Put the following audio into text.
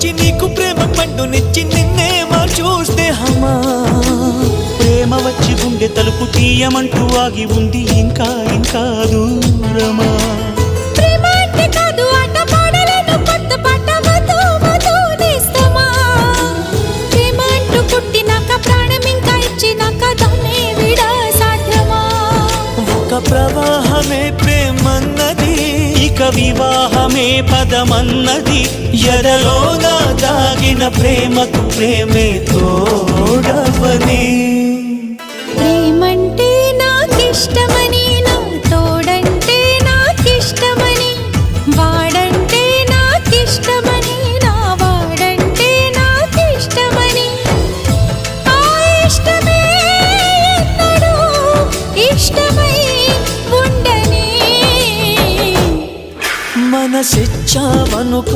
వచ్చి నీకు ప్రేమ పండునిచ్చి నిన్నే చూస్తే హమా ప్రేమ వచ్చి గుండె తలుపు తీయమంటూ ఆగి ఉంది ఇంకా ఇంకా దూరమా ప్రవాహమే ప్రేమన్నది ఇక వివాహమే పదమన్నది ఎదలోన దాగిన ప్రేమకు ప్రేమే తోడవని ప్రేమంటే నాకిష్టమని నా తోడంటే నాకిష్టమని వాడంటే నాకిష్టమని నా వాడంటే నాకిష్టమని ఆ ఇష్టమే ఎన్నడూ ఇష్టమై మనసిచ్చావనుకో